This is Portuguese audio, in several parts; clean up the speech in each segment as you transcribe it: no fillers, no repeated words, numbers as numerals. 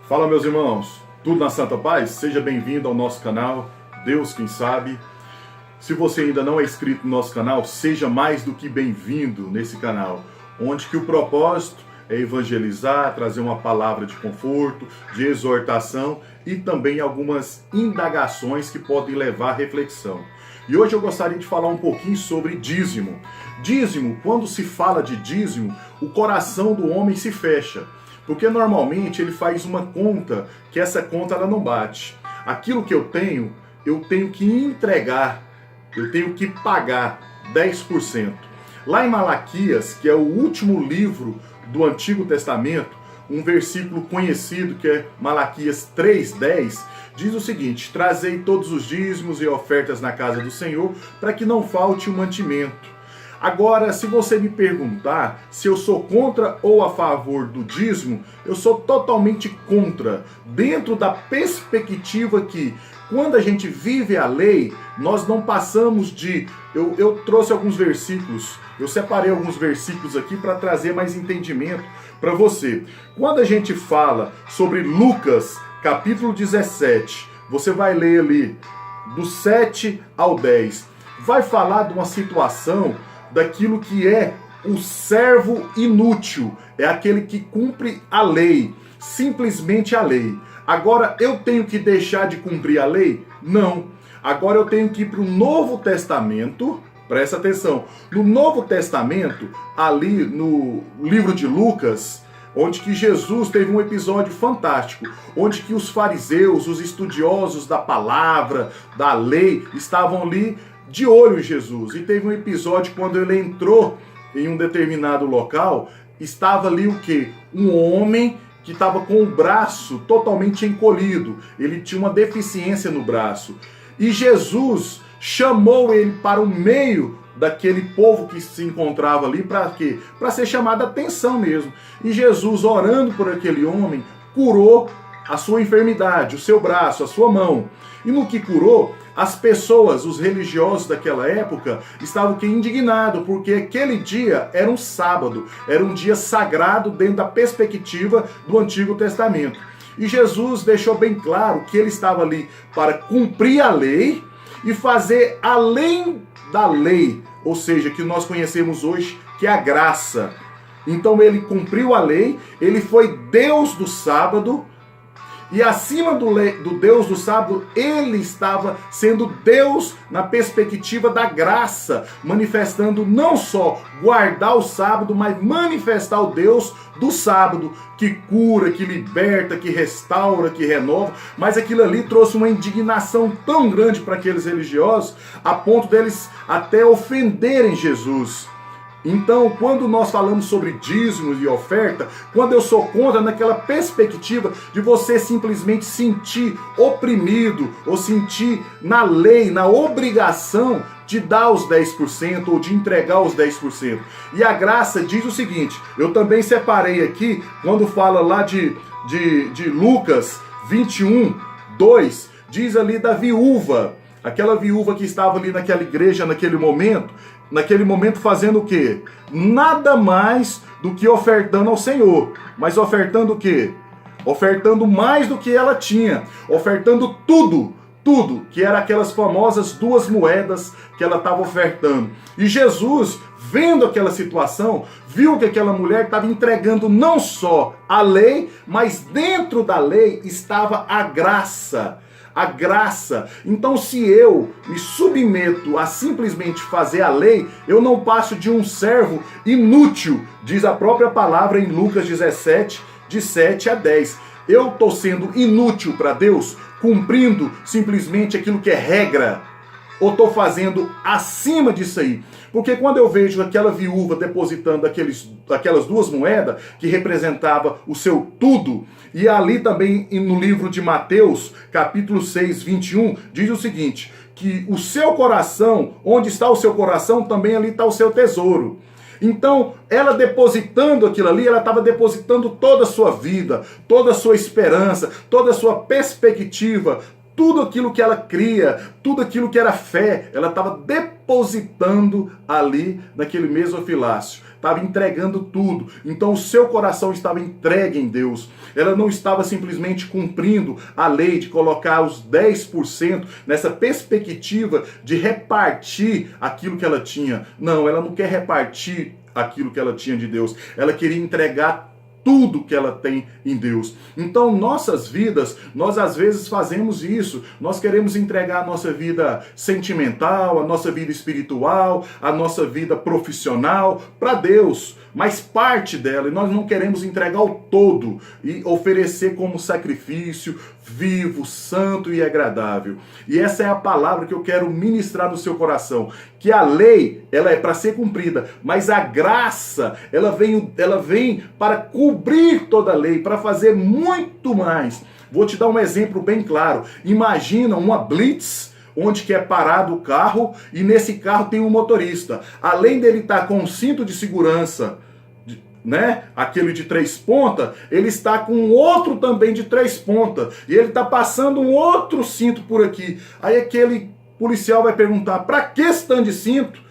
Fala, meus irmãos, tudo na Santa Paz? Seja bem-vindo ao nosso canal, Deus quem sabe. Se você ainda não é inscrito no nosso canal, seja mais do que bem-vindo nesse canal, onde que o propósito é evangelizar, trazer uma palavra de conforto, de exortação e também algumas indagações que podem levar à reflexão. E hoje eu gostaria de falar um pouquinho sobre dízimo. Dízimo, quando se fala de dízimo, o coração do homem se fecha. Porque normalmente ele faz uma conta, que essa conta ela não bate. Aquilo que eu tenho que entregar, eu tenho que pagar 10%. Lá em Malaquias, que é o último livro do Antigo Testamento, um versículo conhecido que é Malaquias 3:10, diz o seguinte: trazei todos os dízimos e ofertas na casa do Senhor, para que não falte o mantimento. Agora, se você me perguntar se eu sou contra ou a favor do dízimo, eu sou totalmente contra, dentro da perspectiva que, quando a gente vive a lei, nós não passamos de... Eu trouxe alguns versículos, eu separei alguns versículos aqui para trazer mais entendimento para você. Quando a gente fala sobre Lucas, capítulo 17, você vai ler ali, do 7 ao 10, vai falar de uma situação daquilo que é o servo inútil, é aquele que cumpre a lei, simplesmente a lei. Agora eu tenho que deixar de cumprir a lei? Não. Agora eu tenho que ir para o Novo Testamento, presta atenção, no Novo Testamento, ali no livro de Lucas, onde que Jesus teve um episódio fantástico, onde que os fariseus, os estudiosos da palavra, da lei, estavam ali de olho em Jesus. E teve um episódio quando ele entrou em um determinado local, estava ali o quê? Um homem que estava com o braço totalmente encolhido. Ele tinha uma deficiência no braço. E Jesus chamou ele para o meio daquele povo que se encontrava ali, para quê? Para ser chamada a atenção mesmo. E Jesus, orando por aquele homem, curou a sua enfermidade, o seu braço, a sua mão. E no que curou, as pessoas, os religiosos daquela época, estavam indignados, porque aquele dia era um sábado, era um dia sagrado dentro da perspectiva do Antigo Testamento. E Jesus deixou bem claro que ele estava ali para cumprir a lei e fazer além da lei, ou seja, que nós conhecemos hoje, que é a graça. Então ele cumpriu a lei, ele foi Deus do sábado, e acima do Deus do sábado, ele estava sendo Deus na perspectiva da graça, manifestando não só guardar o sábado, mas manifestar o Deus do sábado, que cura, que liberta, que restaura, que renova. Mas aquilo ali trouxe uma indignação tão grande para aqueles religiosos, a ponto deles até ofenderem Jesus. Então, quando nós falamos sobre dízimos e oferta, quando eu sou contra naquela perspectiva de você simplesmente sentir oprimido ou sentir na lei, na obrigação de dar os 10% ou de entregar os 10%. E a graça diz o seguinte, eu também separei aqui, quando fala lá de Lucas 21:2, diz ali da viúva, aquela viúva que estava ali naquela igreja naquele momento fazendo o quê? Nada mais do que ofertando ao Senhor. Mas ofertando o quê? Ofertando mais do que ela tinha. Ofertando tudo, que era aquelas famosas 2 moedas que ela estava ofertando. E Jesus, vendo aquela situação, viu que aquela mulher estava entregando não só a lei, mas dentro da lei estava a graça. A graça. Então, se eu me submeto a simplesmente fazer a lei, eu não passo de um servo inútil, diz a própria palavra em Lucas 17, de 7 a 10. Eu estou sendo inútil para Deus, cumprindo simplesmente aquilo que é regra, ou estou fazendo acima disso aí? Porque quando eu vejo aquela viúva depositando aquelas 2 moedas, que representava o seu tudo, e ali também no livro de Mateus, capítulo 6:21, diz o seguinte, que o seu coração, onde está o seu coração, também ali está o seu tesouro. Então, ela depositando aquilo ali, ela estava depositando toda a sua vida, toda a sua esperança, toda a sua perspectiva, tudo aquilo que ela cria, tudo aquilo que era fé, ela estava depositando ali naquele mesofilácio. estava entregando tudo. Então o seu coração estava entregue em Deus. Ela não estava simplesmente cumprindo a lei de colocar os 10% nessa perspectiva de repartir aquilo que ela tinha. Não, ela não quer repartir aquilo que ela tinha de Deus. Ela queria entregar tudo que ela tem em Deus. Então, nossas vidas, nós às vezes fazemos isso. Nós queremos entregar a nossa vida sentimental, a nossa vida espiritual, a nossa vida profissional para Deus, mas parte dela, e nós não queremos entregar o todo e oferecer como sacrifício vivo, santo e agradável. E essa é a palavra que eu quero ministrar no seu coração, que a lei, ela é para ser cumprida, mas a graça, ela vem para cobrir toda a lei, para fazer muito mais. Vou te dar um exemplo bem claro. Imagina uma blitz, onde que é parado o carro e nesse carro tem um motorista. Além dele estar com um cinto de segurança, né, aquele de 3 pontas, ele está com outro também de 3 pontas. E ele está passando um outro cinto por aqui. Aí aquele policial vai perguntar, para que esse tanto de cinto?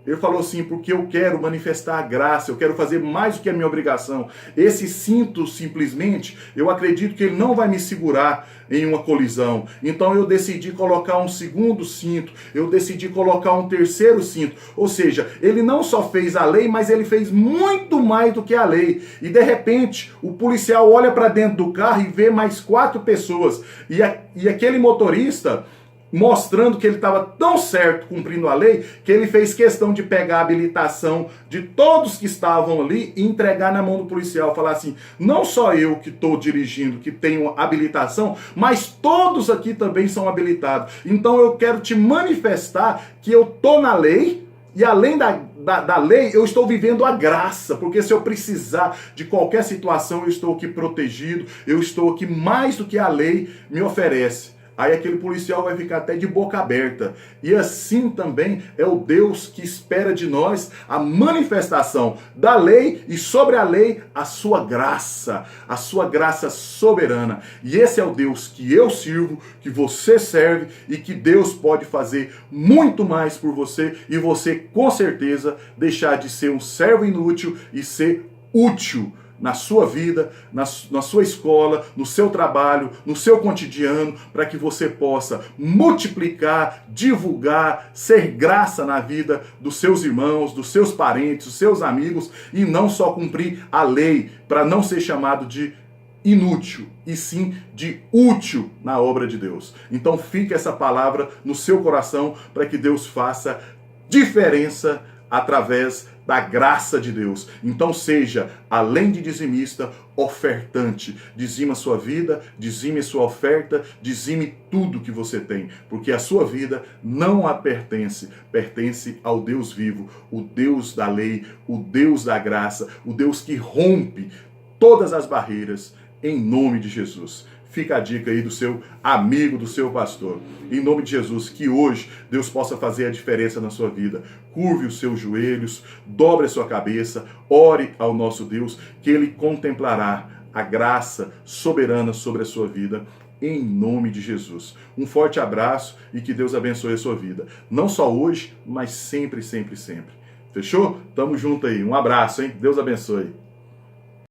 Ele falou assim, porque eu quero manifestar a graça, eu quero fazer mais do que a minha obrigação. Esse cinto, simplesmente, eu acredito que ele não vai me segurar em uma colisão. Então eu decidi colocar um segundo cinto, eu decidi colocar um terceiro cinto. Ou seja, ele não só fez a lei, mas ele fez muito mais do que a lei. E de repente, o policial olha para dentro do carro e vê mais 4 pessoas. E aquele motorista, mostrando que ele estava tão certo cumprindo a lei, que ele fez questão de pegar a habilitação de todos que estavam ali e entregar na mão do policial. Falar assim, não só eu que estou dirigindo, que tenho habilitação, mas todos aqui também são habilitados. Então eu quero te manifestar que eu estou na lei, e além da lei, eu estou vivendo a graça, porque se eu precisar de qualquer situação, eu estou aqui protegido, eu estou aqui mais do que a lei me oferece. Aí aquele policial vai ficar até de boca aberta. E assim também é o Deus que espera de nós a manifestação da lei e sobre a lei a sua graça soberana. E esse é o Deus que eu sirvo, que você serve e que Deus pode fazer muito mais por você e você com certeza deixar de ser um servo inútil e ser útil na sua vida, na sua escola, no seu trabalho, no seu cotidiano, para que você possa multiplicar, divulgar, ser graça na vida dos seus irmãos, dos seus parentes, dos seus amigos, e não só cumprir a lei, para não ser chamado de inútil, e sim de útil na obra de Deus. Então fica essa palavra no seu coração, para que Deus faça diferença através da graça de Deus. Então seja, além de dizimista, ofertante. Dizime a sua vida, dizime a sua oferta, dizime tudo que você tem, porque a sua vida não a pertence, pertence ao Deus vivo, o Deus da lei, o Deus da graça, o Deus que rompe todas as barreiras, em nome de Jesus. Fica a dica aí do seu amigo, do seu pastor. Em nome de Jesus, que hoje Deus possa fazer a diferença na sua vida. Curve os seus joelhos, dobre a sua cabeça, ore ao nosso Deus, que Ele contemplará a graça soberana sobre a sua vida, em nome de Jesus. Um forte abraço e que Deus abençoe a sua vida. Não só hoje, mas sempre, sempre, sempre. Fechou? Tamo junto aí. Um abraço, hein? Deus abençoe.